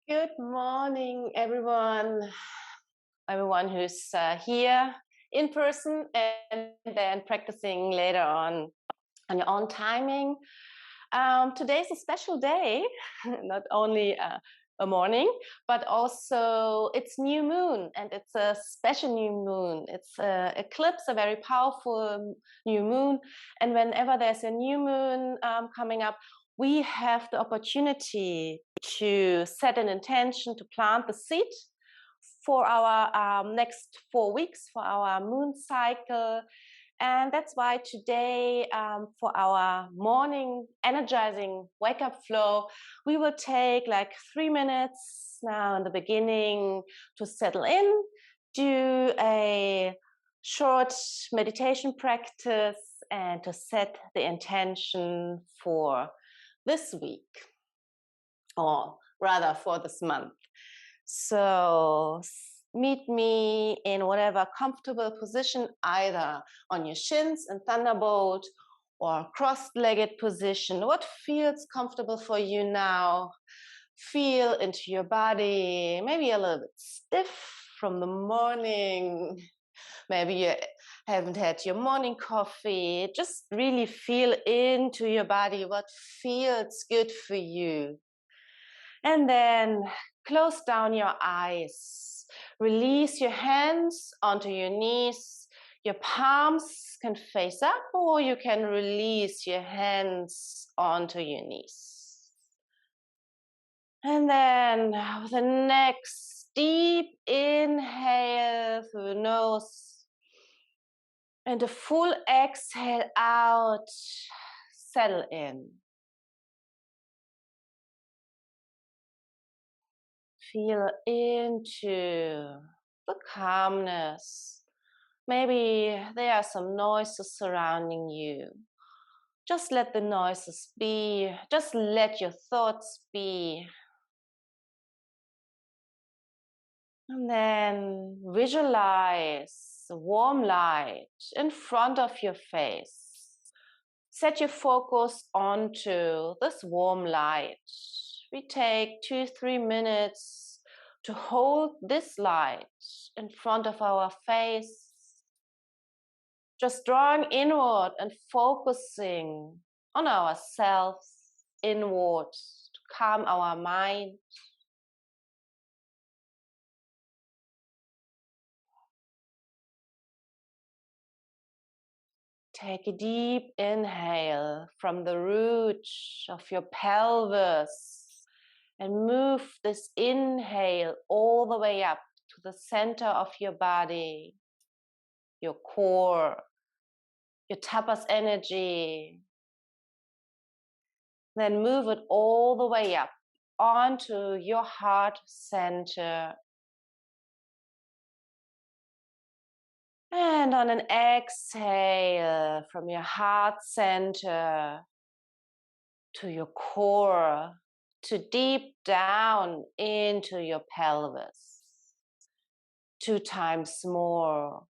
Good morning, everyone who's here in person and then practicing later on your own timing. Today's a special day, not only a morning, but also it's new moon, and it's a special new moon. It's an eclipse, a very powerful new moon. And whenever there's a new moon coming up, we have the opportunity to set an intention to plant the seed for our next 4 weeks, for our moon cycle. And that's why today, for our morning energizing wake up flow, we will take like 3 minutes now in the beginning to settle in, do a short meditation practice, and to set the intention for this week, or rather for this month. So meet me in whatever comfortable position, either on your shins in thunderbolt or cross-legged position. What feels comfortable for you now? Feel into your body, maybe a little bit stiff from the morning. Maybe you haven't had your morning coffee. Just really feel into your body, what feels good for you. And then close down your eyes. Release your hands onto your knees. Your palms can face up, or you can release your hands onto your knees. And then with the next deep inhale through the nose and a full exhale out, settle in. Feel into the calmness. Maybe there are some noises surrounding you. Just let the noises be. Just let your thoughts be. And then visualize the warm light in front of your face. Set your focus onto this warm light. We take 2-3 minutes to hold this light in front of our face, just drawing inward and focusing on ourselves inward to calm our mind. Take a deep inhale from the root of your pelvis and move this inhale all the way up to the center of your body, your core, your tapas energy. Then move it all the way up onto your heart center. And on an exhale from your heart center to your core, to deep down into your pelvis. 2 times more.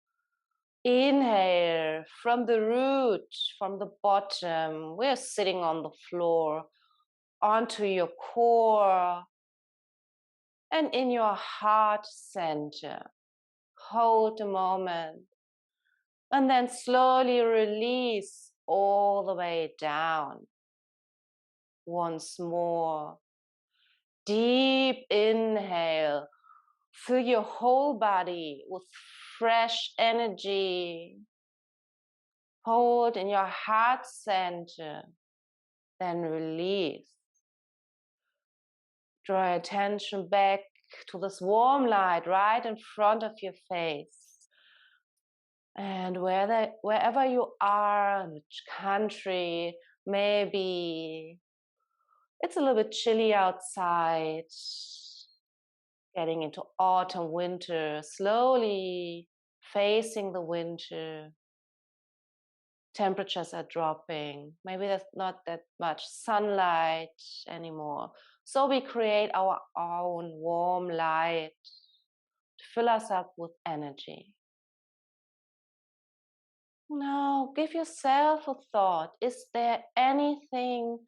Inhale from the root, from the bottom. We're sitting on the floor, onto your core and in your heart center. Hold a moment and then slowly release all the way down. Once more. Deep inhale. Fill your whole body with fresh energy. Hold in your heart center. Then release. Draw attention back to this warm light right in front of your face. And wherever you are, in which country, maybe it's a little bit chilly outside, getting into autumn, winter, slowly facing the winter. Temperatures are dropping. Maybe there's not that much sunlight anymore. So we create our own warm light to fill us up with energy. Now give yourself a thought. Is there anything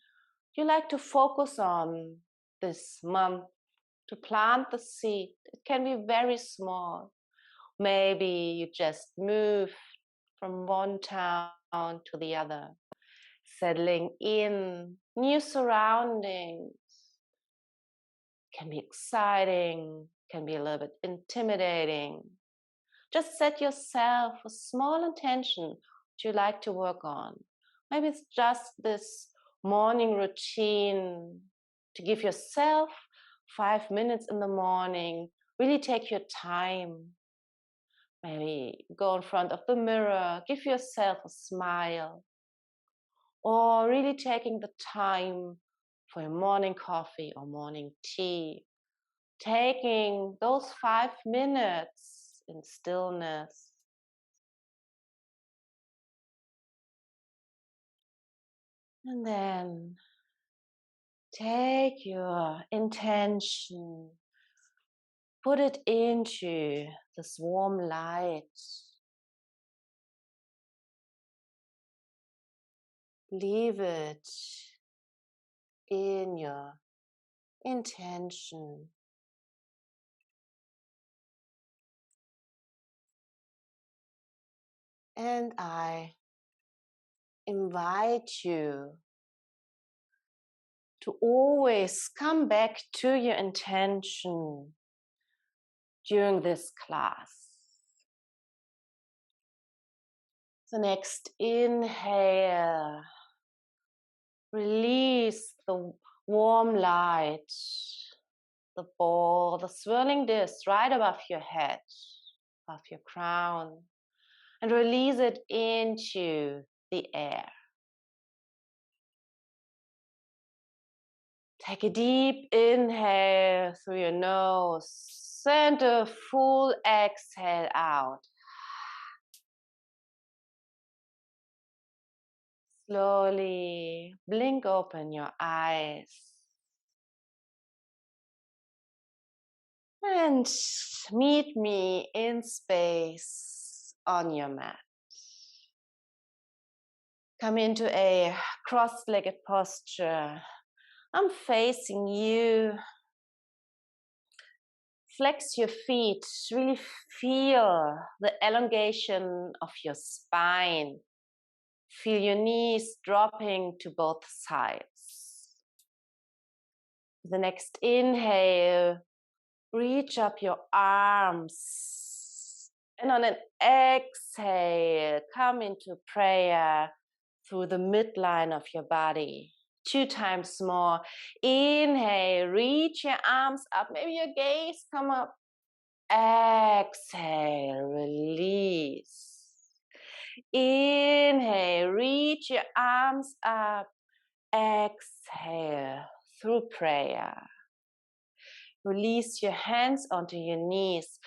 you like to focus on this month, to plant the seed. It can be very small. Maybe you just move from one town to the other, settling in new surroundings. Can be exciting, can be a little bit intimidating. Just set yourself a small intention that you like to work on. Maybe it's just this morning routine to give yourself 5 minutes in the morning. Really take your time. Maybe go in front of the mirror, give yourself a smile. Or really taking the time for your morning coffee or morning tea. Taking those 5 minutes in stillness. And then take your intention, put it into this warm light. Leave it in your intention. And I invite you to always come back to your intention during this class. The next inhale, release the warm light, the ball, the swirling disc right above your head, above your crown, and release it into the air. Take a deep inhale through your nose, send a full exhale out. Slowly blink open your eyes and meet me in space on your mat. Come into a cross-legged posture. I'm facing you. Flex your feet. Really feel the elongation of your spine. Feel your knees dropping to both sides. The next inhale, reach up your arms. And on an exhale, come into prayer through the midline of your body. 2 times more. Inhale, reach your arms up. Maybe your gaze come up. Exhale, release. Inhale, reach your arms up. Exhale through prayer. Release your hands onto your knees.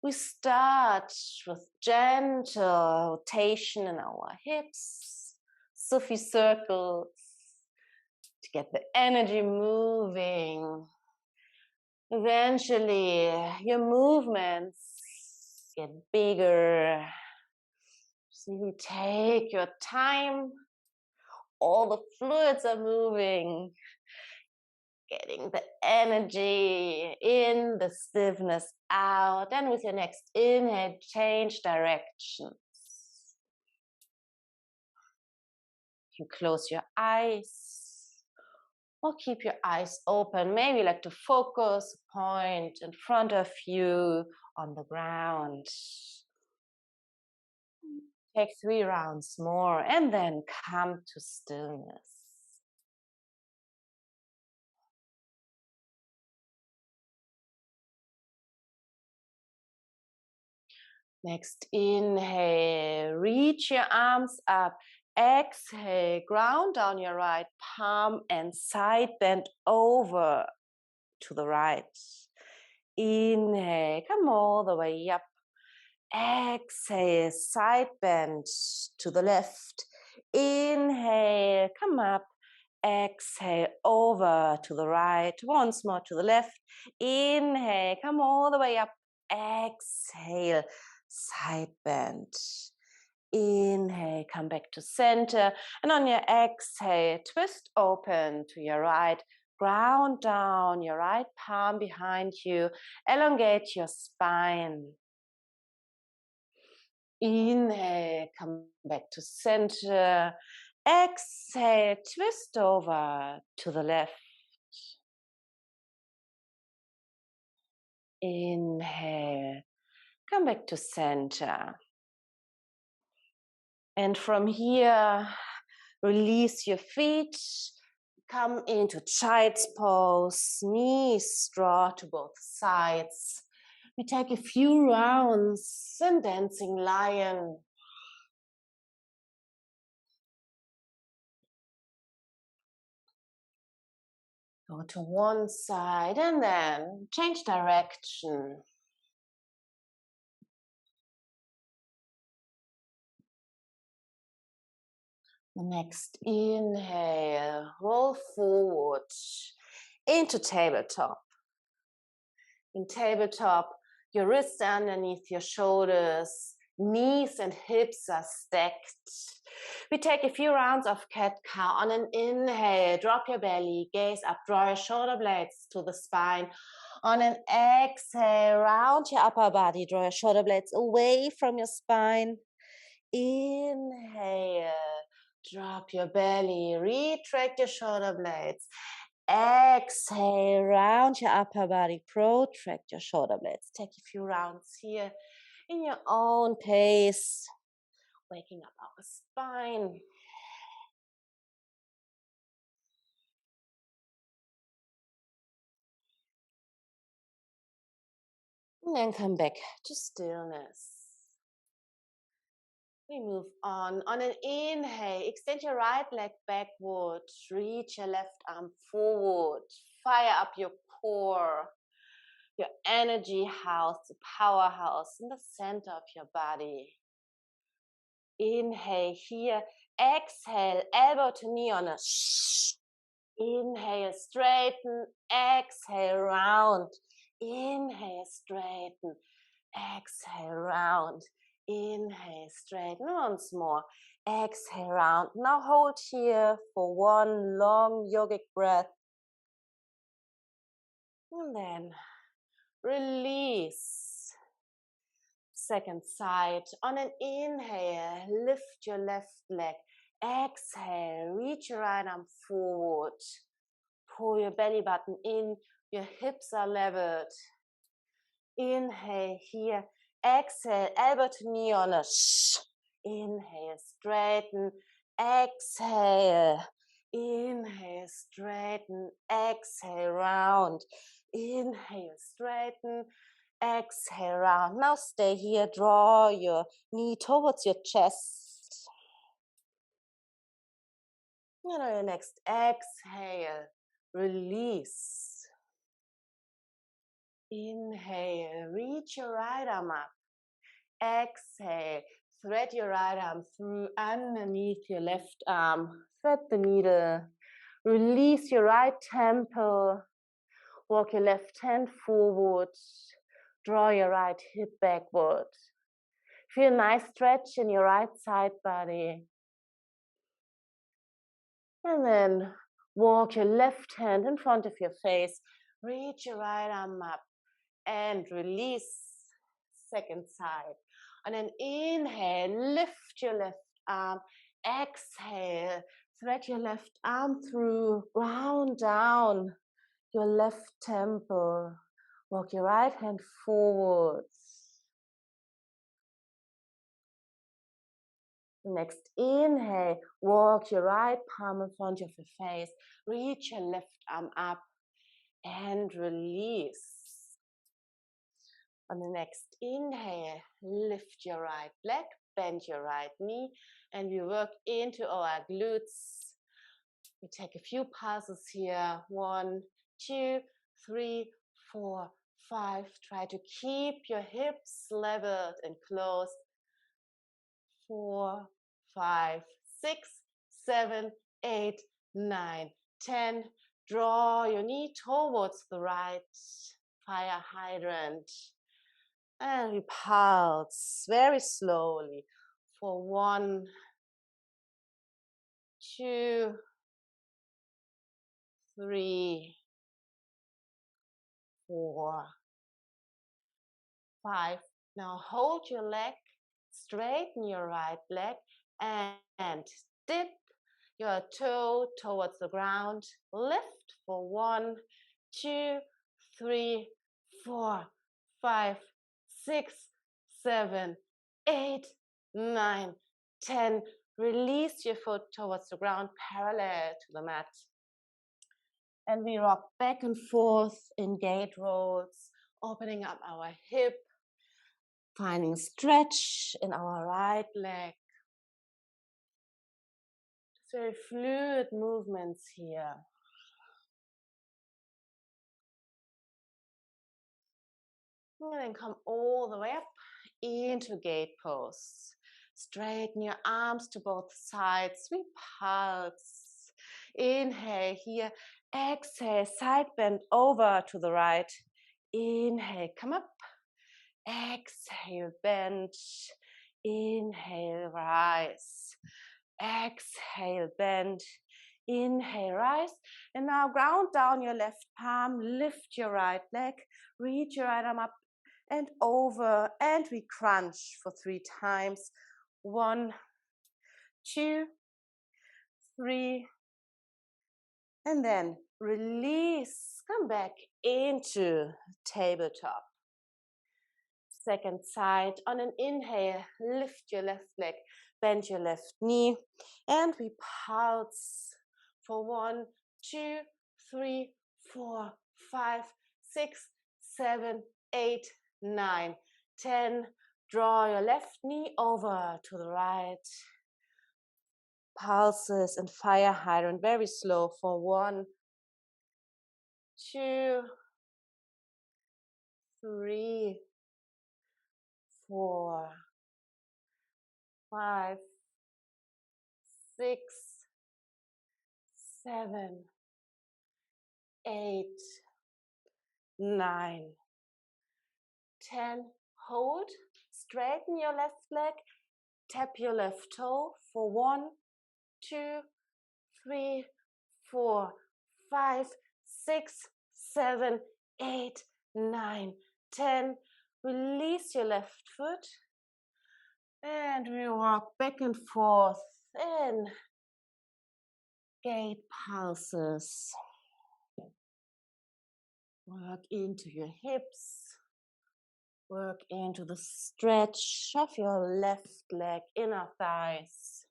We start with gentle rotation in our hips, Sufi circles, to get the energy moving. Eventually, your movements get bigger. So you take your time. All the fluids are moving. Getting the energy in, the stiffness out. And with your next inhale, change directions. You close your eyes or keep your eyes open. Maybe you like to focus a point in front of you on the ground. Take 3 rounds more and then come to stillness. Next inhale, reach your arms up. Exhale, ground down your right palm and side bend over to the right. Inhale, come all the way up. Exhale, side bend to the left. Inhale, come up. Exhale, over to the right. Once more to the left. Inhale, come all the way up. Exhale, side bend. Inhale, come back to center. And on your exhale, twist open to your right. ground down your right palm behind you. Elongate your spine. Inhale, come back to center. Exhale, twist over to the left. Inhale, come back to center. And from here, release your feet. Come into child's pose. Knees draw to both sides. We take a few rounds in dancing lion. Go to one side and then change direction. The next inhale, roll forward into tabletop. In tabletop, your wrists are underneath your shoulders, knees and hips are stacked. We take a few rounds of cat-cow. On an inhale, drop your belly, gaze up, draw your shoulder blades to the spine. On an exhale, round your upper body, draw your shoulder blades away from your spine. Inhale, drop your belly, retract your shoulder blades. Exhale, round your upper body, protract your shoulder blades. Take a few rounds here in your own pace, waking up our spine. And then come back to stillness. We move on. On an inhale, extend your right leg backward, reach your left arm forward, fire up your core, your energy house, the powerhouse in the center of your body. Inhale here, exhale, elbow to knee on a shh. Inhale, straighten, exhale, round. Inhale, straighten, exhale, round. Inhale, straighten, once more. Exhale, round. Now hold here for one long yogic breath. And then release. Second side. On an inhale, lift your left leg. Exhale, reach your right arm forward. Pull your belly button in. Your hips are leveled. Inhale here. Exhale, elbow to knee on a shh. Inhale, straighten. Exhale. Inhale, straighten. Exhale, round. Inhale, straighten. Exhale, round. Now stay here. Draw your knee towards your chest. And on your next exhale, release. Inhale, reach your right arm up. Exhale, thread your right arm through underneath your left arm. Thread the needle. Release your right temple. Walk your left hand forward. Draw your right hip backward. Feel a nice stretch in your right side body. And then walk your left hand in front of your face. Reach your right arm up and release. Second side. On an inhale, lift your left arm. Exhale, thread your left arm through, round down your left temple. Walk your right hand forwards. Next inhale, walk your right palm in front of your face. Reach your left arm up and release. On the next inhale, lift your right leg, bend your right knee, and we work into our glutes. We take a few pulses here. 1, 2, 3, 4, 5. Try to keep your hips leveled and closed. 4, 5, 6, 7, 8, 9, 10. Draw your knee towards the right fire hydrant. And we pulse very slowly for 1, 2, 3, 4, 5. Now hold your leg, straighten your right leg, and dip your toe towards the ground. Lift for 1, 2, 3, 4, 5, 6, 7, 8, 9, 10. Release your foot towards the ground, parallel to the mat. And we rock back and forth in gate rolls, opening up our hip, finding stretch in our right leg. Just very fluid movements here. And then come all the way up into gate pose. Straighten your arms to both sides. We pulse. Inhale here. Exhale, side bend over to the right. Inhale, come up. Exhale, bend. Inhale, rise. Exhale, bend. Inhale, rise. And now ground down your left palm. Lift your right leg. Reach your right arm up and over. And we crunch for 3 times. 1, 2, 3. And then release. Come back into tabletop. Second side. On an inhale, lift your left leg, bend your left knee, and we pulse for 1, 2, 3, 4, 5, 6, 7, 8, 9, 10. Draw your left knee over to the right. Pulses and fire hydrant very slow for 1, 2, 3, 4, 5, 6, 7, 8, 9, 10. Hold. Straighten your left leg. Tap your left toe for 1, 2, 3, 4, 5, 6, 7, 8, 9, 10. Release your left foot. And we walk back and forth in gate pulses. Work into your hips. Work into the stretch of your left leg, inner thighs.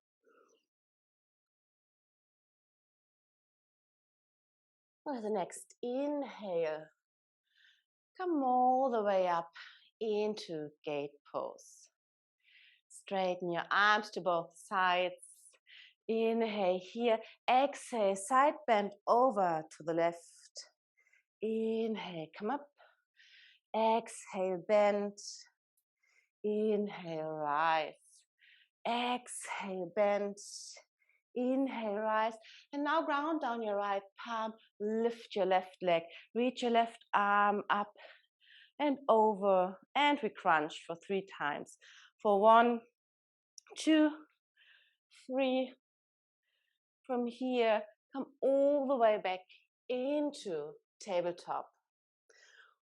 With the next inhale, come all the way up into gate pose. Straighten your arms to both sides. Inhale here. Exhale, side bend over to the left. Inhale, come up. Exhale, bend. Inhale, rise. Exhale, bend. Inhale, rise. And now ground down your right palm. Lift your left leg. Reach your left arm up and over. And we crunch for 3 times. For 1, 2, 3. From here, come all the way back into tabletop.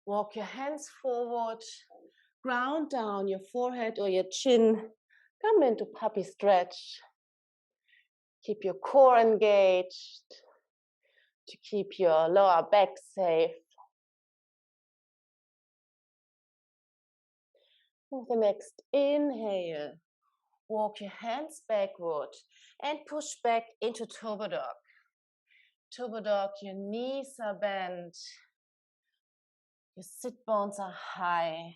Walk your hands forward. Ground down your forehead or your chin. Come into puppy stretch. Keep your core engaged to keep your lower back safe. With the next inhale, walk your hands backward and push back into Turbo Dog. Turbo Dog, your knees are bent. Your sit bones are high.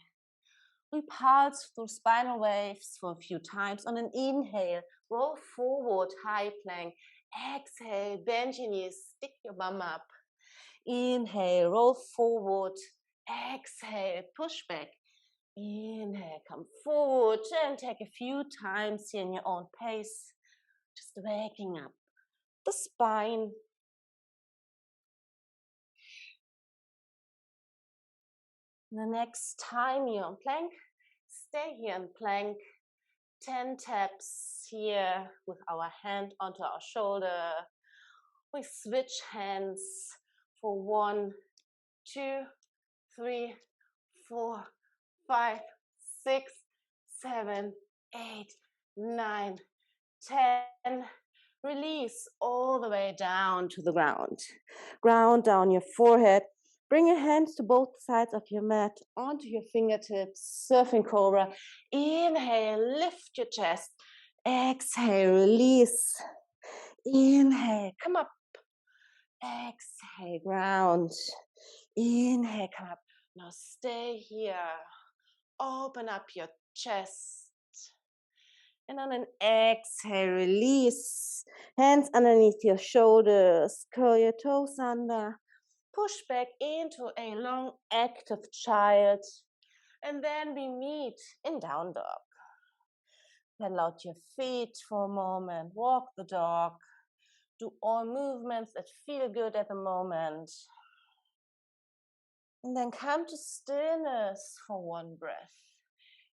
We pulse through spinal waves for a few times. On an inhale, roll forward, high plank. Exhale, bend your knees, stick your bum up. Inhale, roll forward. Exhale, push back. Inhale, come forward and take a few times here in your own pace. Just waking up the spine. The next time you're on plank, stay here in plank. 10 taps here with our hand onto our shoulder. We switch hands for 1, 2, 3, 4, 5, 6, 7, 8, 9, 10. Release all the way down to the ground. Ground down your forehead. Bring your hands to both sides of your mat, onto your fingertips, surfing cobra. Inhale, lift your chest. Exhale, release. Inhale, come up. Exhale, ground. Inhale, come up. Now stay here. Open up your chest. And on an exhale, release. Hands underneath your shoulders. Curl your toes under. Push back into a long, active child. And then we meet in down dog. Pedal out your feet for a moment. Walk the dog. Do all movements that feel good at the moment. And then come to stillness for one breath.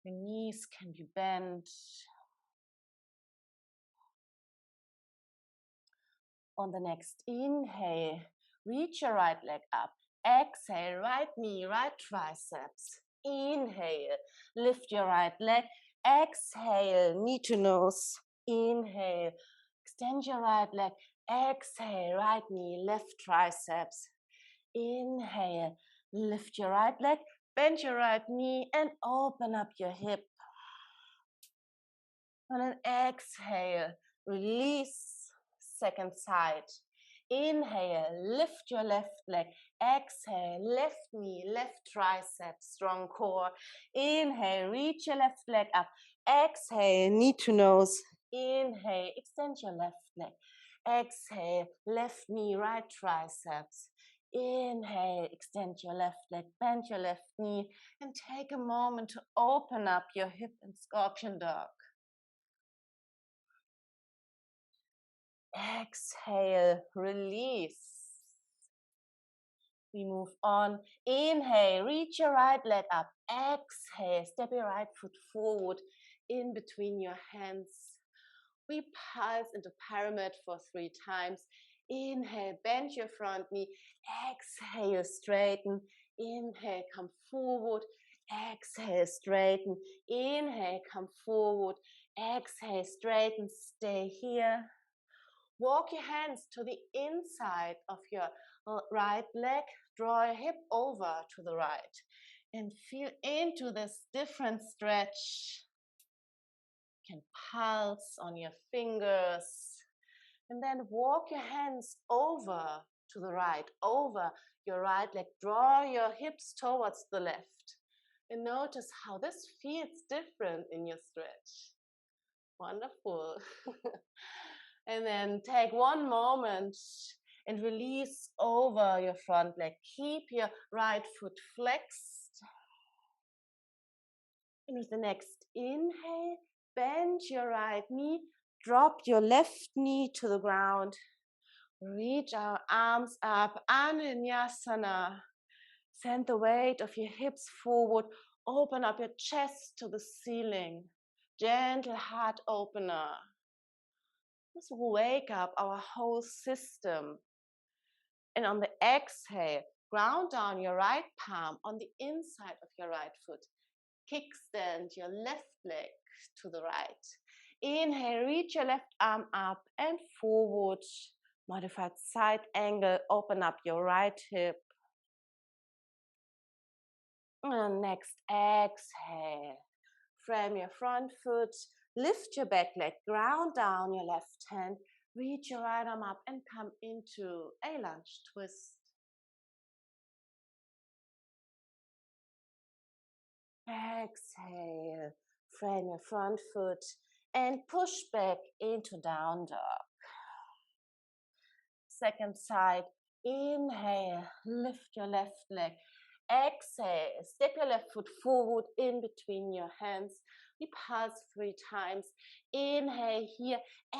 Your knees can be bent. On the next inhale, reach your right leg up. Exhale, right knee, right triceps. Inhale, lift your right leg. Exhale, knee to nose. Inhale, extend your right leg. Exhale, right knee, left triceps. Inhale, lift your right leg, bend your right knee, and open up your hip. On an exhale, release, second side. Inhale, lift your left leg. Exhale, left knee, left tricep, strong core. Inhale, reach your left leg up. Exhale, knee to nose. Inhale, extend your left leg. Exhale, left knee, right triceps. Inhale, extend your left leg, bend your left knee, and take a moment to open up your hip and scorpion dog. Exhale, release. We move on. Inhale, reach your right leg up. Exhale, step your right foot forward in between your hands. We pulse into pyramid for 3 times. Inhale, bend your front knee. Exhale, straighten. Inhale, come forward. Exhale, straighten. Inhale, come forward. Exhale, straighten. Stay here. Walk your hands to the inside of your right leg. Draw your hip over to the right. And feel into this different stretch. You can pulse on your fingers. And then walk your hands over to the right, over your right leg. Draw your hips towards the left. And notice how this feels different in your stretch. Wonderful. And then take one moment and release over your front leg. Keep your right foot flexed. And with the next inhale, bend your right knee. Drop your left knee to the ground. Reach our arms up, Ananyasana. Send the weight of your hips forward. Open up your chest to the ceiling. Gentle heart opener. This will wake up our whole system. And on the exhale, ground down your right palm on the inside of your right foot. Kickstand your left leg to the right. Inhale, reach your left arm up and forward. Modified side angle, open up your right hip. And next exhale, frame your front foot, lift your back leg, ground down your left hand, reach your right arm up and come into a lunge twist. Exhale, frame your front foot and push back into down dog. Second side, inhale, lift your left leg. Exhale, step your left foot forward in between your hands. We pulse 3 times. Inhale here,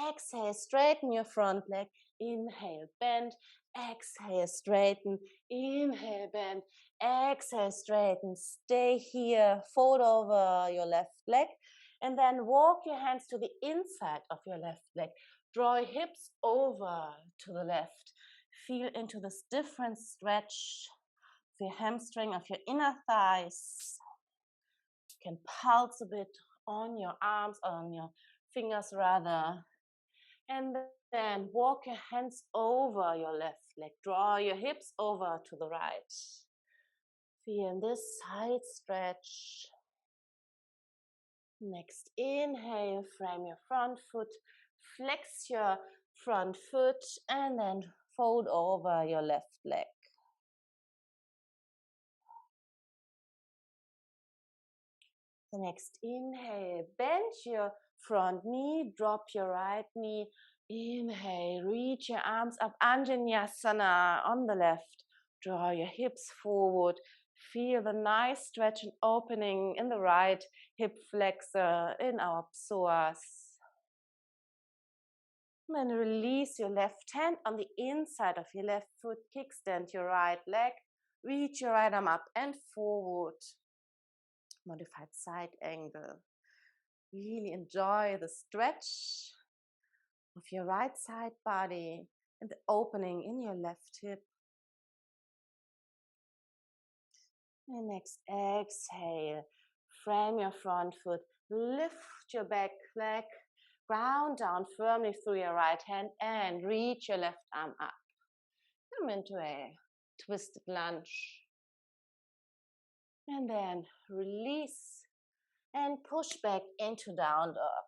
exhale, straighten your front leg. Inhale, bend. Exhale, straighten. Inhale, bend. Exhale, straighten. Stay here, fold over your left leg. And then walk your hands to the inside of your left leg. Draw your hips over to the left. Feel into this different stretch of your hamstring, of your inner thighs. You can pulse a bit on your arms, on your fingers rather. And then walk your hands over your left leg. Draw your hips over to the right. Feel this side stretch. Next inhale, frame your front foot, flex your front foot, and then fold over your left leg. The next inhale, bend your front knee, drop your right knee. Inhale, reach your arms up, Anjaneyasana on the left. Draw your hips forward. Feel the nice stretch and opening in the right hip flexor in our psoas. Then release your left hand on the inside of your left foot. Kickstand your right leg. Reach your right arm up and forward. Modified side angle. Really enjoy the stretch of your right side body and the opening in your left hip. And next, exhale. Frame your front foot. Lift your back leg. Ground down firmly through your right hand and reach your left arm up. Come into a twisted lunge. And then release and push back into down dog.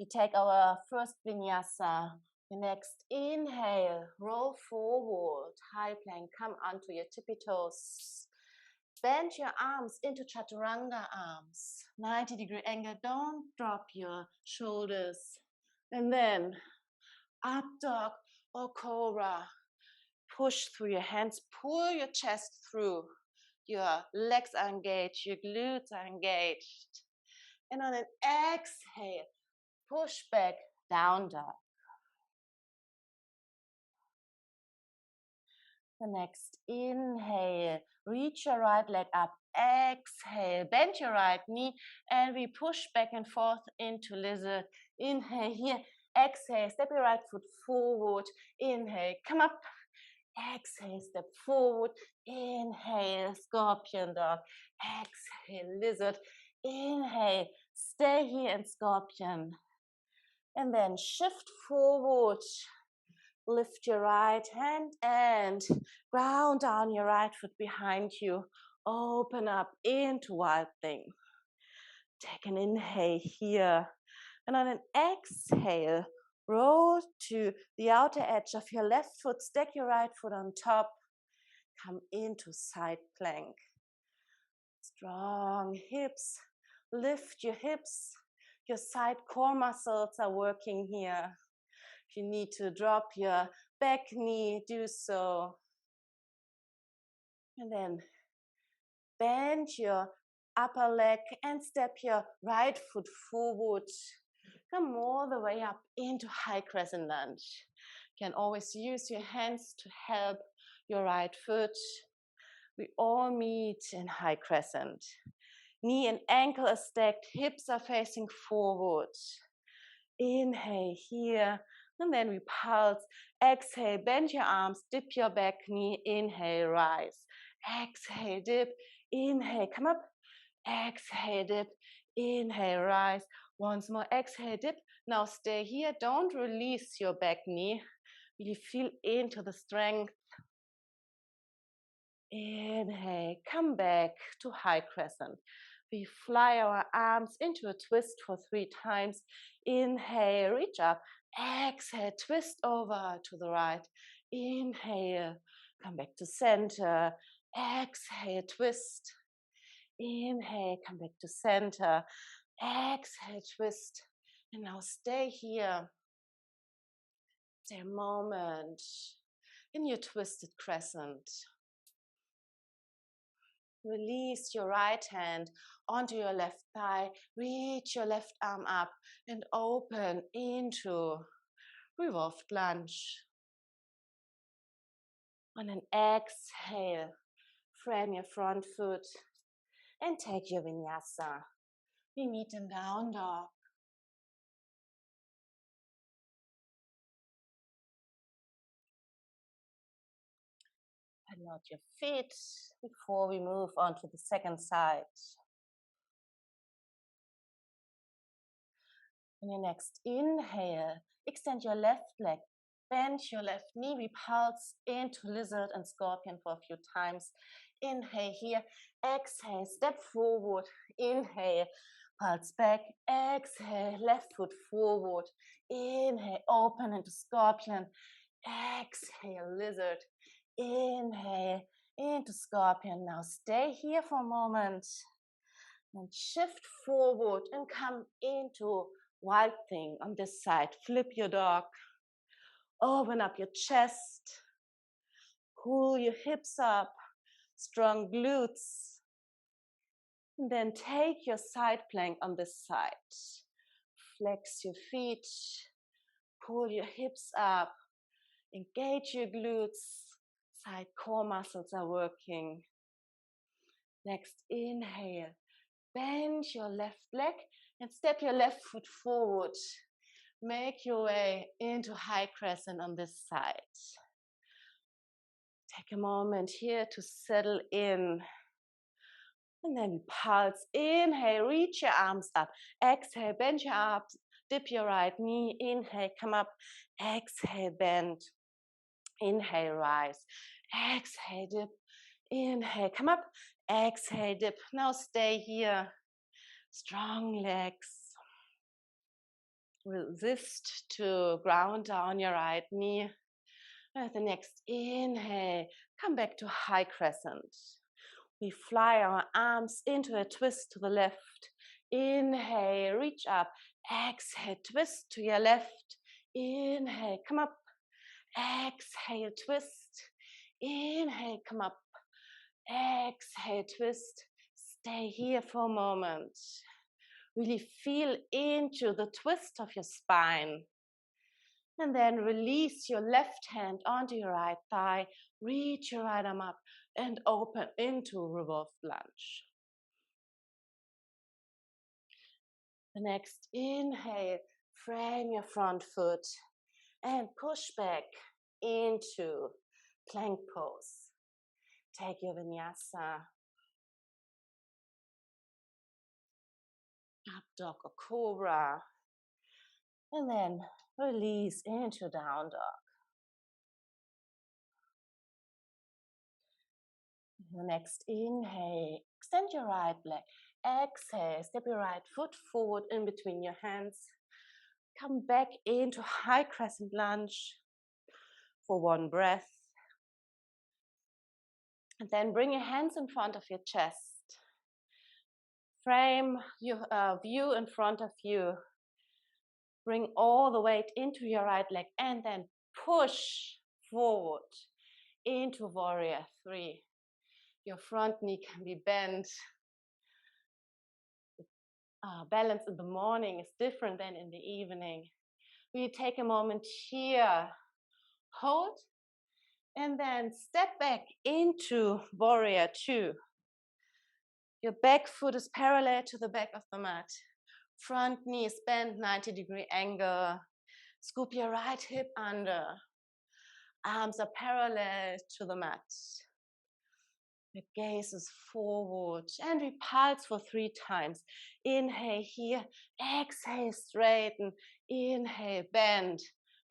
We take our first vinyasa. The next inhale, roll forward, high plank, come onto your tippy toes. Bend your arms into chaturanga arms, 90-degree angle, don't drop your shoulders. And then up dog or cobra, push through your hands, pull your chest through. Your legs are engaged, your glutes are engaged. And on an exhale, push back, down dog. The next inhale, reach your right leg up. Exhale, bend your right knee, and we push back and forth into lizard. Inhale here, exhale, step your right foot forward. Inhale, come up. Exhale, step forward. Inhale, scorpion dog. Exhale, lizard. Inhale, stay here in scorpion. And then shift forward. Lift your right hand and ground down your right foot behind you. Open up into wild thing. Take an inhale here. And on an exhale, roll to the outer edge of your left foot. Stack your right foot on top. Come into side plank. Strong hips. Lift your hips. Your side core muscles are working here. If you need to drop your back knee, do so. And then bend your upper leg and step your right foot forward. Come all the way up into high crescent lunge. You can always use your hands to help your right foot. We all meet in high crescent. Knee and ankle are stacked, hips are facing forward. Inhale here, and then we pulse. Exhale, bend your arms, dip your back knee. Inhale, rise. Exhale, dip. Inhale, come up. Exhale, dip. Inhale, rise. Once more, exhale, dip. Now stay here. Don't release your back knee. Really feel into the strength. Inhale, come back to high crescent. We fly our arms into a twist for 3 times. Inhale, reach up. Exhale, twist over to the right. Inhale, come back to center. Exhale, twist. Inhale, come back to center. Exhale, twist. And now stay here. Stay a moment in your twisted crescent. Release your right hand onto your left thigh. Reach your left arm up and open into revolved lunge. On an exhale, frame your front foot and take your vinyasa. We meet in down dog. out your feet before we move on to the second side. On your next inhale, extend your left leg, bend your left knee, we pulse into lizard and scorpion for a few times. Inhale here, exhale, step forward, inhale, pulse back, exhale, left foot forward, inhale, open into scorpion, exhale, lizard, inhale, into scorpion. Now stay here for a moment and shift forward and come into wild thing on this side. Flip your dog, open up your chest, pull your hips up, strong glutes. And then take your side plank on this side. Flex your feet, pull your hips up, engage your glutes, side core muscles are working. Next inhale, bend your left leg and step your left foot forward. Make your way into high crescent on this side. Take a moment here to settle in. And then pulse. Inhale, reach your arms up. Exhale, bend your arms. Dip your right knee. Inhale, come up. Exhale, bend. Inhale, rise. Exhale, dip. Inhale, come up. Exhale, dip. Now stay here. Strong legs. Resist to ground down your right knee. With the next inhale, come back to high crescent. We fly our arms into a twist to the left. Inhale, reach up. Exhale, twist to your left. Inhale, come up. Exhale, twist. Inhale, come up. Exhale, twist. Stay here for a moment. Really feel into the twist of your spine. And then release your left hand onto your right thigh. Reach your right arm up and open into revolved lunge. The next inhale, frame your front foot and push back into plank pose. Take your vinyasa, up dog or cobra, and then release into down dog. The next inhale, extend your right leg. Exhale, step your right foot forward in between your hands. Come back into high crescent lunge for one breath. And then bring your hands in front of your chest. Frame your view in front of you. Bring all the weight into your right leg and then push forward into warrior 3. Your front knee can be bent. Balance in the morning is different than in the evening. We take a moment here, hold, and then step back into warrior 2. Your back foot is parallel to the back of the mat. Front knee is bent, 90-degree angle. Scoop your right hip under. Arms are parallel to the mat. The gaze is forward and we pulse for 3 times. Inhale here, exhale, straighten. Inhale, bend.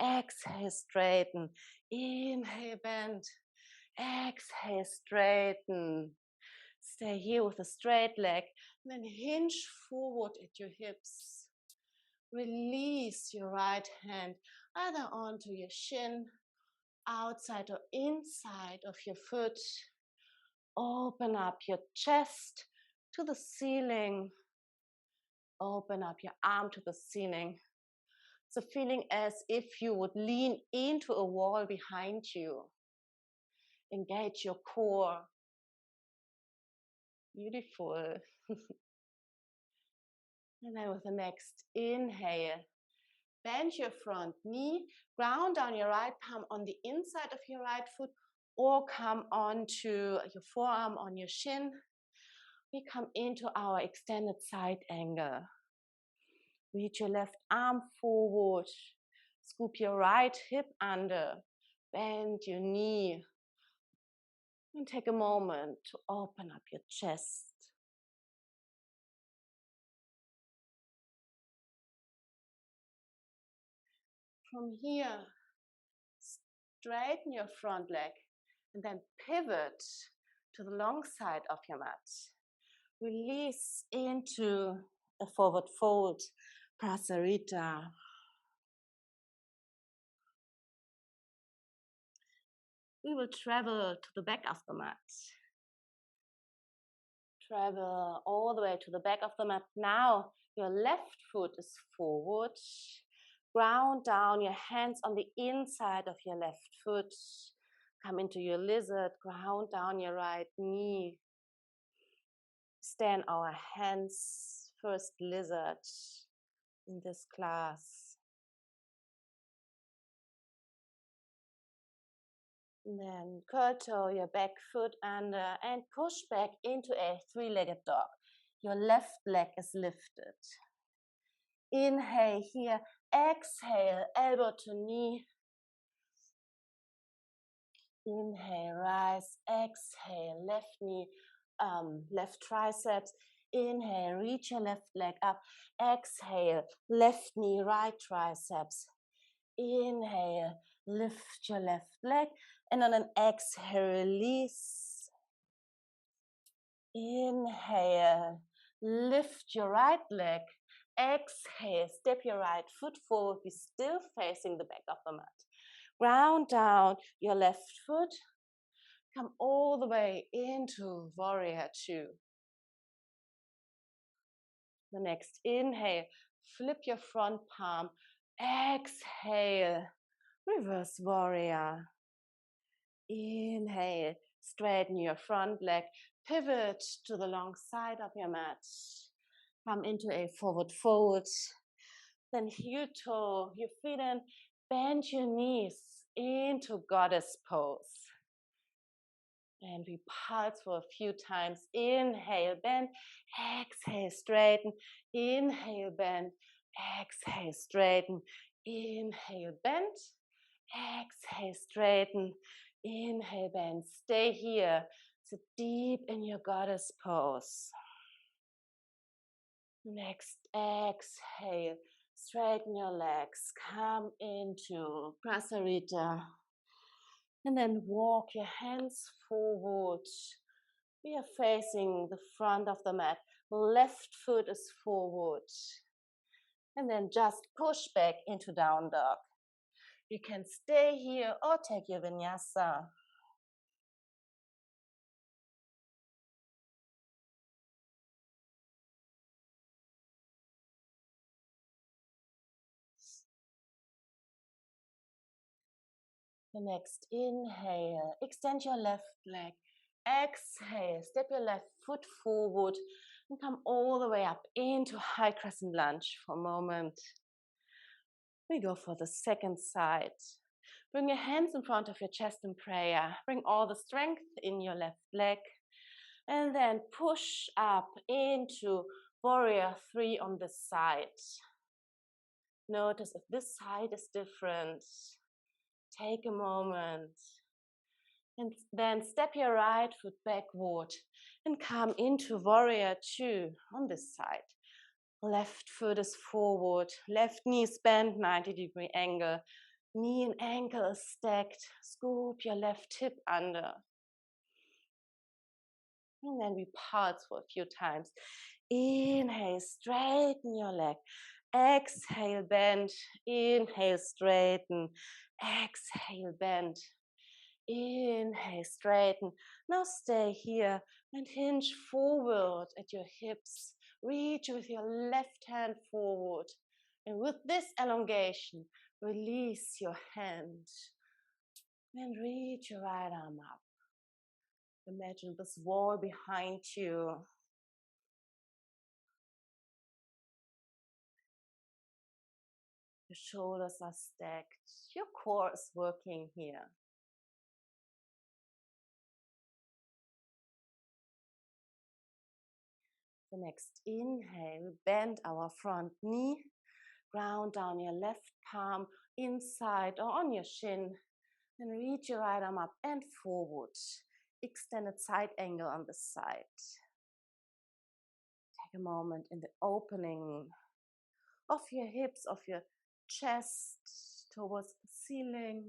Exhale, straighten. Inhale, bend. Exhale, straighten. Stay here with a straight leg. And then hinge forward at your hips. Release your right hand either onto your shin, outside or inside of your foot. Open up your chest to the ceiling. Open up your arm to the ceiling. So feeling as if you would lean into a wall behind you. Engage your core. Beautiful. And then with the next inhale, bend your front knee, ground down your right palm on the inside of your right foot, or come onto your forearm on your shin. We come into our extended side angle. Reach your left arm forward. Scoop your right hip under. Bend your knee. And take a moment to open up your chest. From here, straighten your front leg and then pivot to the long side of your mat. Release into a forward fold, Prasarita. We will travel to the back of the mat. Travel all the way to the back of the mat. Now your left foot is forward. Ground down your hands on the inside of your left foot. Come into your lizard. Ground down your right knee. Stand our hands, first lizard in this class. And then curl toe your back foot under and push back into a three-legged dog. Your left leg is lifted. Inhale here, exhale, elbow to knee. Inhale, rise, exhale, left knee, left triceps. Inhale, reach your left leg up. Exhale, left knee, right triceps. Inhale, lift your left leg. And on an exhale, release. Inhale, lift your right leg. Exhale, step your right foot forward. Be still facing the back of the mat. Ground down your left foot. Come all the way into Warrior Two. The next inhale, flip your front palm. Exhale, reverse warrior. Inhale, straighten your front leg. Pivot to the long side of your mat. Come into a forward fold. Then heel toe your feet in. Bend your knees into goddess pose. And we pulse for a few times. Inhale, bend. Exhale, straighten. Inhale, bend. Exhale, straighten. Inhale, bend. Exhale, straighten. Inhale, bend. Stay here. Sit deep in your goddess pose. Next, exhale. Straighten your legs. Come into Prasarita. And then walk your hands forward. We are facing the front of the mat. Left foot is forward. And then just push back into down dog. You can stay here or take your vinyasa. The next inhale, extend your left leg. Exhale, step your left foot forward and come all the way up into high crescent lunge for a moment. We go for the second side. Bring your hands in front of your chest in prayer. Bring all the strength in your left leg. And then push up into Warrior Three on this side. Notice if this side is different. Take a moment. And then step your right foot backward and come into Warrior Two on this side. Left foot is forward, left knee is bent, 90-degree angle. Knee and ankle is stacked. Scoop your left hip under. And then we pulse for a few times. Inhale, straighten your leg. Exhale, bend. Inhale, straighten. Exhale, bend. Inhale, straighten. Now stay here and hinge forward at your hips. Reach with your left hand forward. And with this elongation, release your hand. And reach your right arm up. Imagine this wall behind you. Your shoulders are stacked. Your core is working here. The next inhale, bend our front knee. Ground down your left palm inside or on your shin. And reach your right arm up and forward. extended side angle on the side. Take a moment in the opening of your hips, of your chest towards the ceiling.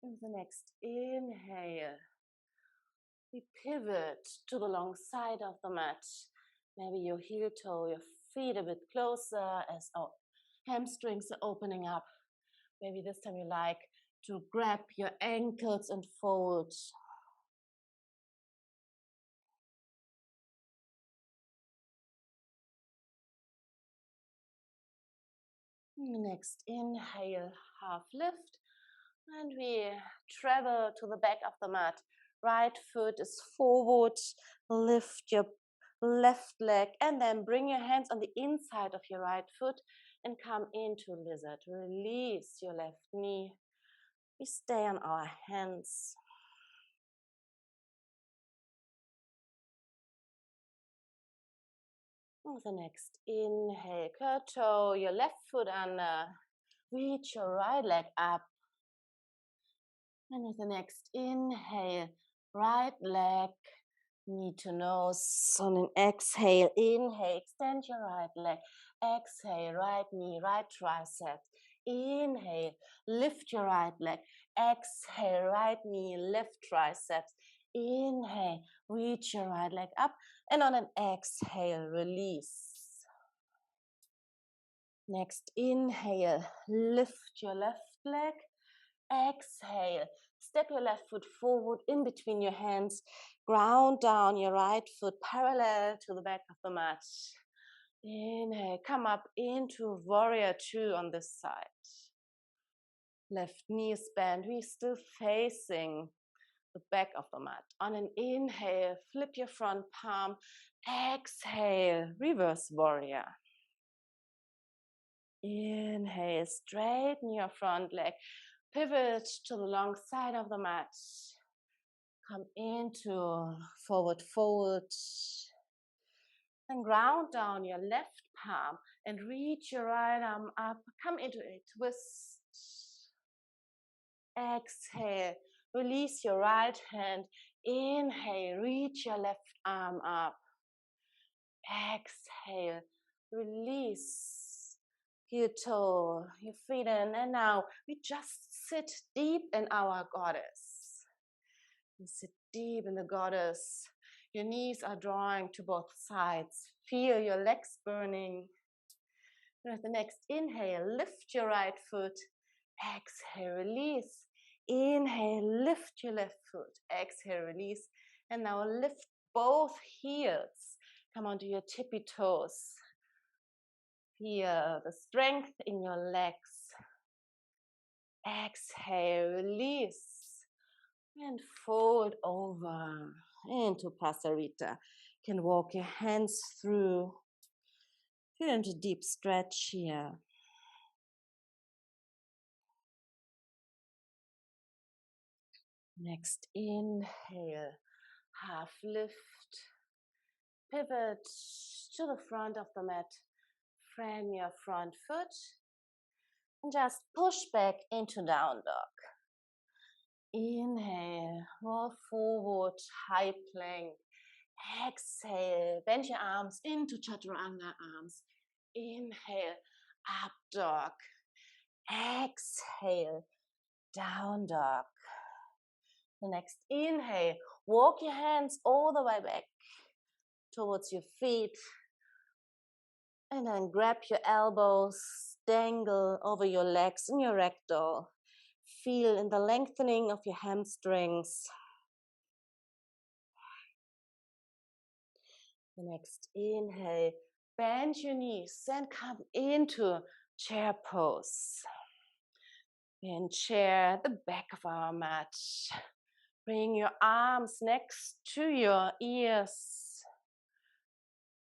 And the next inhale, we pivot to the long side of the mat. Maybe your heel toe, your feet a bit closer as our hamstrings are opening up. Maybe this time you like to grab your ankles and fold. Next inhale, half lift. And we travel to the back of the mat. Right foot is forward. Lift your left leg and then bring your hands on the inside of your right foot and come into lizard. Release your left knee. We stay on our hands. With the next inhale, curl toe your left foot under. Reach your right leg up. And with the next inhale, right leg, knee to nose. On an exhale, inhale, extend your right leg. Exhale, right knee, right tricep. Inhale, lift your right leg. Exhale, right knee, left triceps. Inhale, reach your right leg up. And on an exhale, release. Next inhale, lift your left leg. Exhale, step your left foot forward in between your hands. Ground down your right foot parallel to the back of the mat. Inhale, come up into warrior two on this side. Left knee is bent. We're still facing the back of the mat. On an inhale, flip your front palm. Exhale, reverse warrior. Inhale, straighten your front leg. Pivot to the long side of the mat. Come into forward fold. And ground down your left palm and reach your right arm up. Come into a twist. Exhale. Release your right hand. Inhale. Reach your left arm up. Exhale. Release your toe, your feet in. And now we just sit deep in our goddess. You sit deep in the goddess. Your knees are drawing to both sides. Feel your legs burning. And with the next inhale, lift your right foot. Exhale, release. Inhale, lift your left foot. Exhale, release. And now lift both heels. Come onto your tippy toes. Feel the strength in your legs. Exhale, release. And fold over into Pasarita. You can walk your hands through. Feel into deep stretch here. Next inhale, half lift. Pivot to the front of the mat. Frame your front foot. And just push back into down dog. Inhale, roll forward, high plank. Exhale, bend your arms into chaturanga arms. Inhale, up dog. Exhale, down dog. The next inhale, walk your hands all the way back towards your feet. And then grab your elbows, dangle over your legs in your ragdoll. Feel in the lengthening of your hamstrings. The next inhale, bend your knees and come into chair pose. In chair, the back of our mat. Bring your arms next to your ears.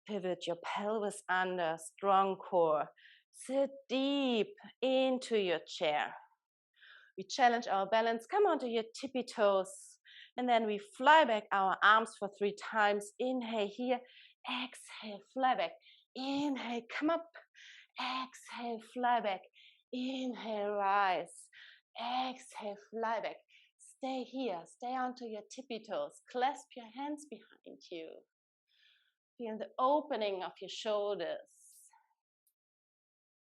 Pivot your pelvis under, strong core. Sit deep into your chair. We challenge our balance. Come onto your tippy toes. And then we fly back our arms for 3 times. Inhale here. Exhale, fly back. Inhale, come up. Exhale, fly back. Inhale, rise. Exhale, fly back. Stay here, stay onto your tippy toes. Clasp your hands behind you. Feel the opening of your shoulders.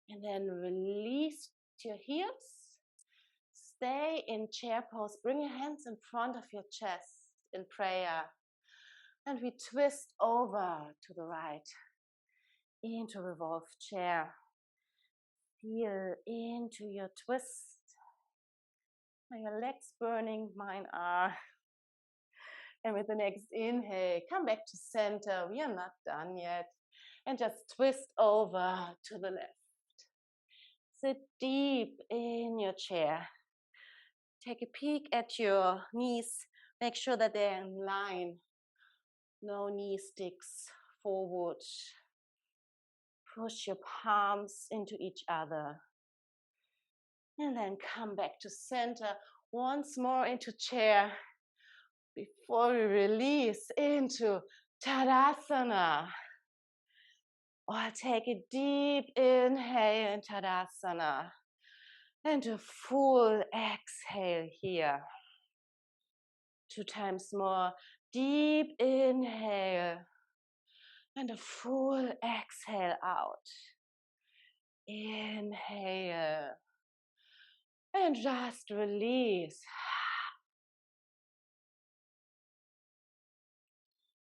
And then release your hips. Stay in chair pose. Bring your hands in front of your chest in prayer. And we twist over to the right into revolved chair. Feel into your twist. Are your legs burning? Mine are. And with the next inhale, come back to center. We are not done yet. And just twist over to the left. Sit deep in your chair. Take a peek at your knees. Make sure that they're in line. No knee sticks forward. Push your palms into each other. And then come back to center. Once more into chair. Before we release into Tadasana. Or take a deep inhale in Tadasana. And a full exhale here. 2 times more. Deep inhale. And a full exhale out. Inhale. And just release.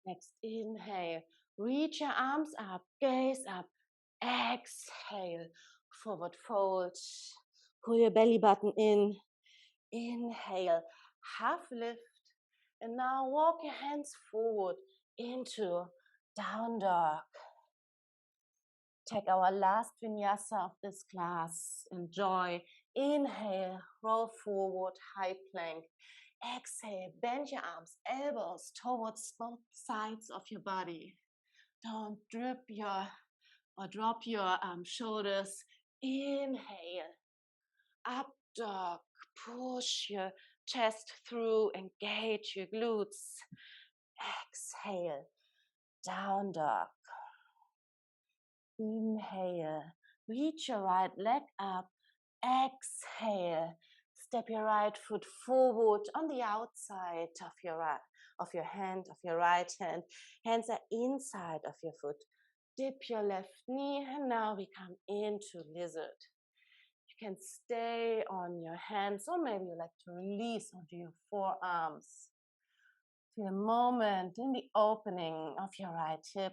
Next inhale. Reach your arms up. Gaze up. Exhale. Forward fold. Pull your belly button in. Inhale. Half lift. And now walk your hands forward into down dog. Take our last vinyasa of this class. Enjoy. Inhale, roll forward, high plank. Exhale, bend your arms, elbows towards both sides of your body. Don't drop your shoulders. Inhale, up dog. Push your chest through, engage your glutes. Exhale, down dog. Inhale, reach your right leg up. Exhale, step your right foot forward on the outside of your right hand. Hands are inside of your foot. Dip your left knee, and now we come into lizard. You can stay on your hands, or maybe you like to release onto your forearms. Feel a moment in the opening of your right hip.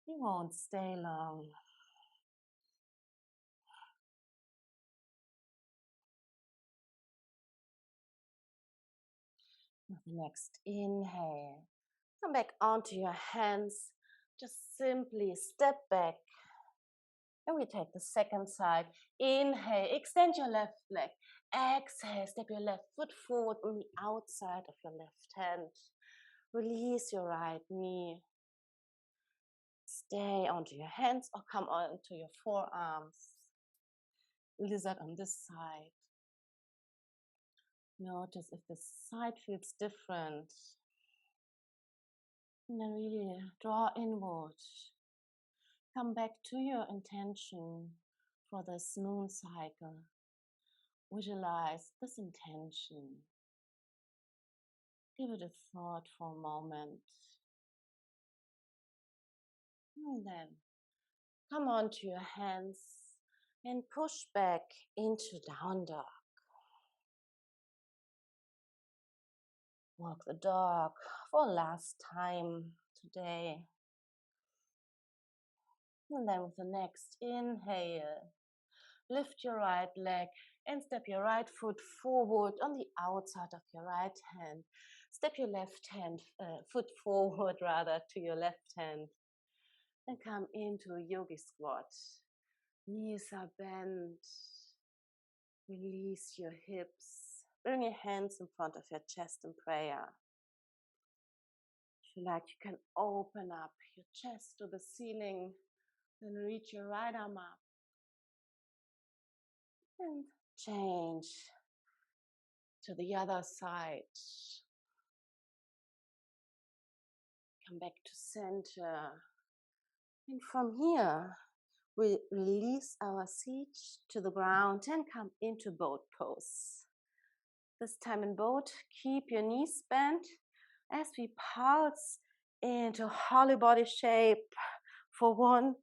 You won't stay long. With the next inhale, come back onto your hands. Just simply step back. And we take the second side. Inhale, extend your left leg. Exhale, step your left foot forward on the outside of your left hand. Release your right knee. Stay onto your hands or come onto your forearms. Lizard on this side. Notice if the side feels different. And then really draw inward. Come back to your intention for this moon cycle. Visualize this intention. Give it a thought for a moment. And then come onto your hands and push back into down dog. Walk the dog for last time today. And then with the next inhale, lift your right leg and step your right foot forward on the outside of your right hand. Step your left hand, foot forward rather to your left hand. And come into a yogi squat. Knees are bent. Release your hips. Bring your hands in front of your chest in prayer. If you like, you can open up your chest to the ceiling. Then reach your right arm up. And change to the other side. Come back to center. And from here, We release our seat to the ground and come into boat pose. This time in boat, keep your knees bent as we pulse into hollow body shape. For 1,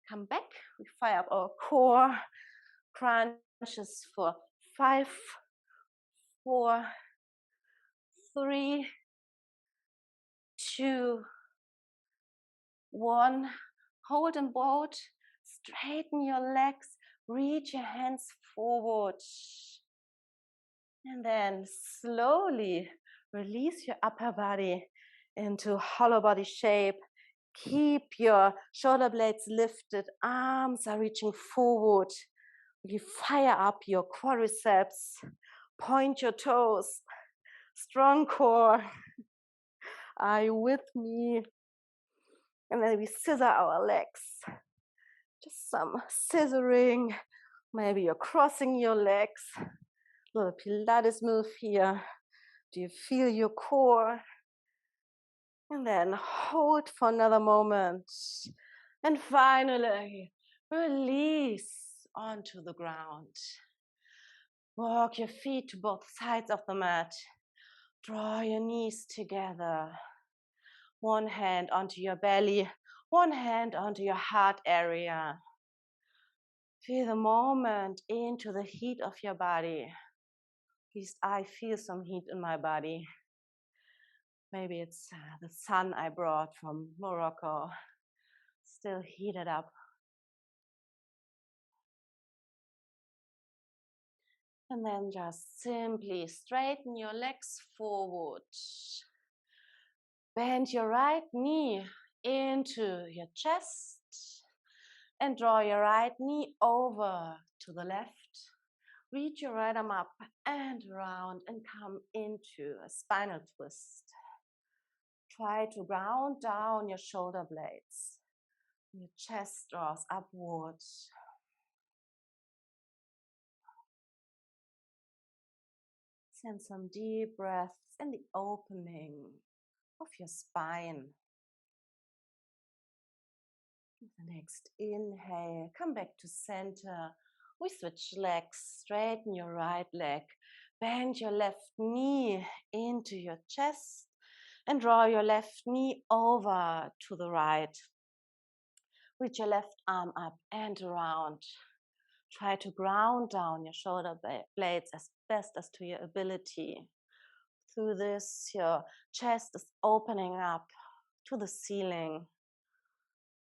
come back, we fire up our core, crunches for 5, 4, 3, 2, 1. Hold in boat, straighten your legs, reach your hands forward. And then slowly release your upper body into hollow body shape. Keep your shoulder blades lifted, arms are reaching forward. You fire up your quadriceps, point your toes, strong core. Are you with me? And then we scissor our legs. Just some scissoring. Maybe you're crossing your legs. Little Pilates move here. Do you feel your core? And then hold for another moment. And finally, release onto the ground. Walk your feet to both sides of the mat. Draw your knees together. One hand onto your belly, one hand onto your heart area. Feel the moment into the heat of your body. At least I feel some heat in my body. Maybe it's the sun I brought from Morocco, still heated up. And then just simply straighten your legs forward. Bend your right knee into your chest and draw your right knee over to the left. Reach your right arm up and around and come into a spinal twist. Try to ground down your shoulder blades. Your chest draws upwards. Send some deep breaths in the opening of your spine. With the next inhale, come back to center. We switch legs, straighten your right leg, bend your left knee into your chest and draw your left knee over to the right. Reach your left arm up and around. Try to ground down your shoulder blades as best as to your ability. Through this, your chest is opening up to the ceiling.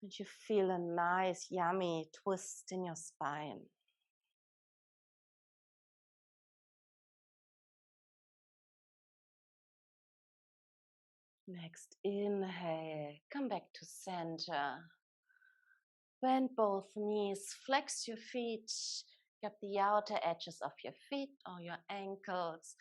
And you feel a nice, yummy twist in your spine. Next inhale, come back to center. Bend both knees, flex your feet, get the outer edges of your feet or your ankles.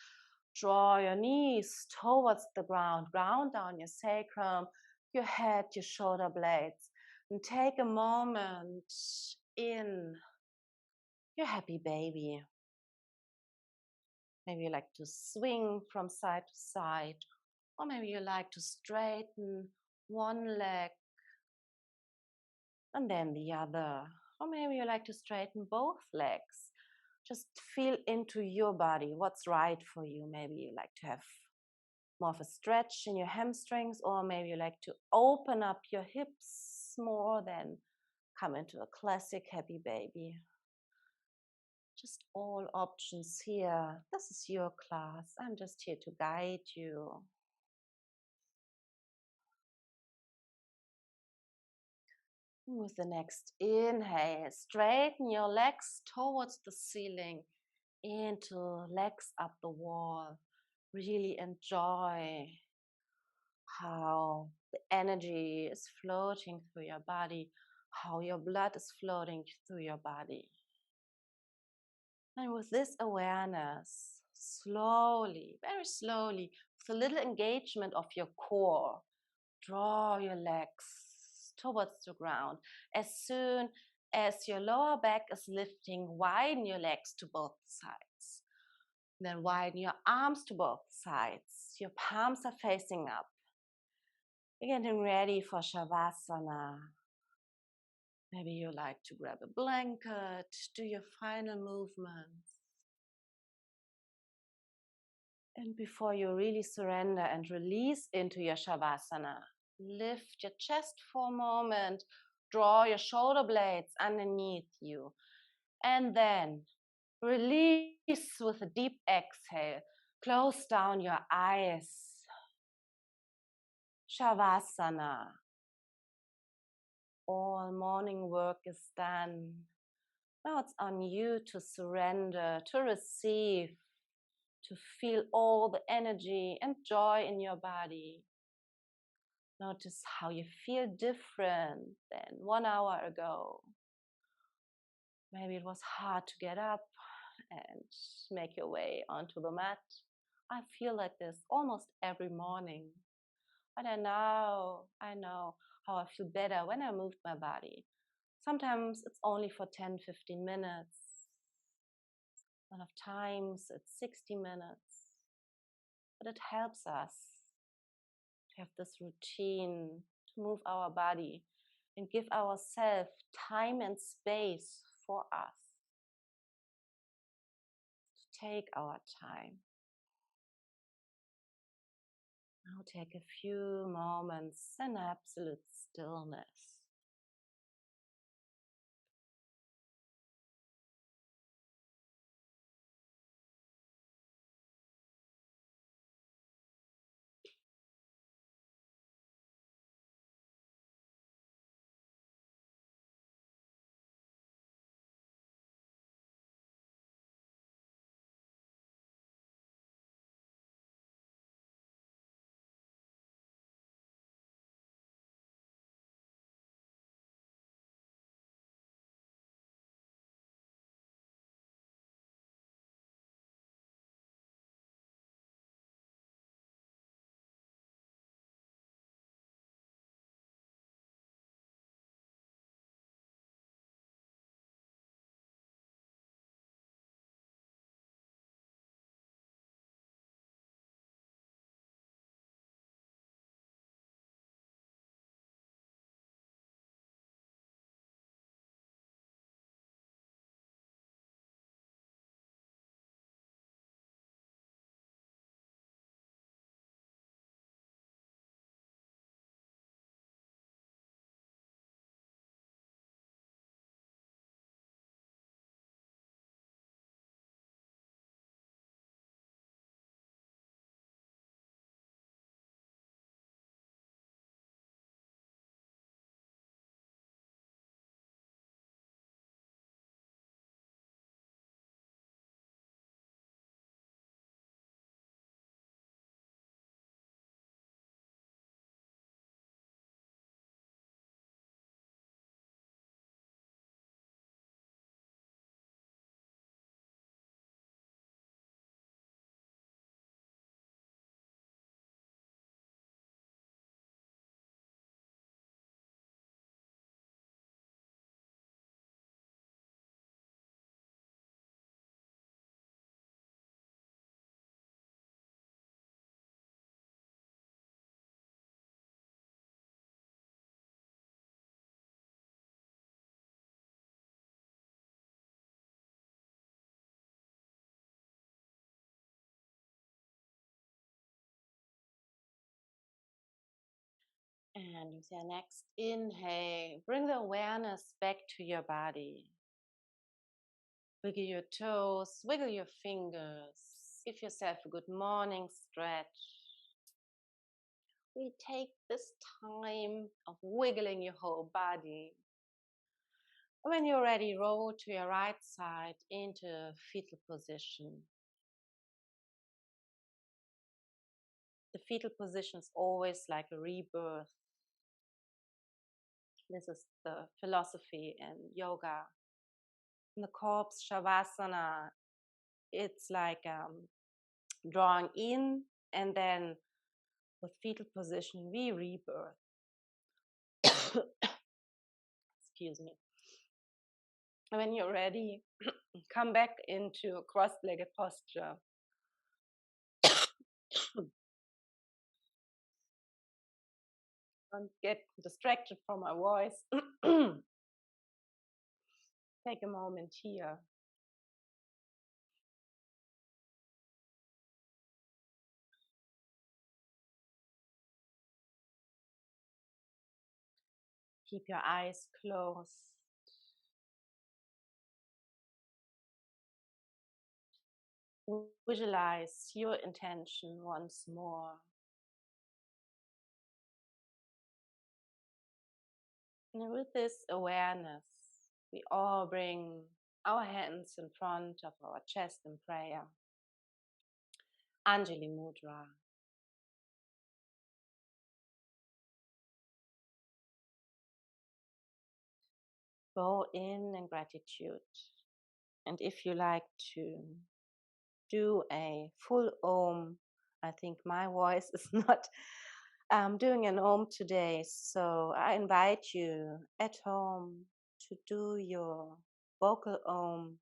Draw your knees towards the ground, ground down your sacrum, your head, your shoulder blades. And take a moment in your happy baby. Maybe you like to swing from side to side, or maybe you like to straighten one leg and then the other. Or maybe you like to straighten both legs. Just feel into your body, what's right for you. Maybe you like to have more of a stretch in your hamstrings, or maybe you like to open up your hips more than come into a classic happy baby. Just all options here. This is your class. I'm just here to guide you. With the next inhale, straighten your legs towards the ceiling, into legs up the wall. Really enjoy how the energy is floating through your body, how your blood is floating through your body. And with this awareness, slowly, very slowly, with a little engagement of your core, draw your legs towards the ground. As soon as your lower back is lifting, widen your legs to both sides. Then widen your arms to both sides. Your palms are facing up. You're getting ready for Shavasana. Maybe you like to grab a blanket, do your final movements. And before you really surrender and release into your Shavasana, lift your chest for a moment, draw your shoulder blades underneath you, and then release with a deep exhale. Close down your eyes. Shavasana. All morning work is done. Now it's on you to surrender, to receive, to feel all the energy and joy in your body. Notice how you feel different than 1 hour ago. Maybe it was hard to get up and make your way onto the mat. I feel like this almost every morning. But I know how I feel better when I move my body. Sometimes it's only for 10-15 minutes. A lot of times it's 60 minutes. But it helps us to have this routine, to move our body and give ourselves time and space for us. To take our time. Now take a few moments in absolute stillness. And with your next inhale, bring the awareness back to your body. Wiggle your toes, wiggle your fingers. Give yourself a good morning stretch. We take this time of wiggling your whole body. When you're ready, roll to your right side into fetal position. The fetal position is always like a rebirth. This is the philosophy in yoga. In the corpse Shavasana, it's like drawing in, and then with fetal position, we rebirth. Excuse me. When you're ready, come back into a cross-legged posture. Don't get distracted from my voice. Take a moment here. Keep your eyes closed. Visualize your intention once more. And with this awareness, we all bring our hands in front of our chest in prayer. Anjali Mudra. Go in gratitude. And if you like to do a full Om, I think my voice is not doing an Om today. So I invite you at home to do your vocal Om.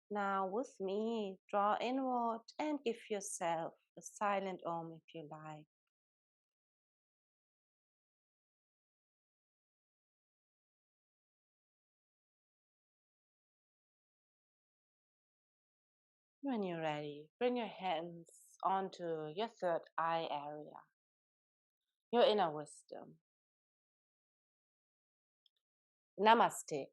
Now with me, draw inward and give yourself a silent Om if you like. When you're ready, bring your hands onto your third eye area, your inner wisdom. Namaste.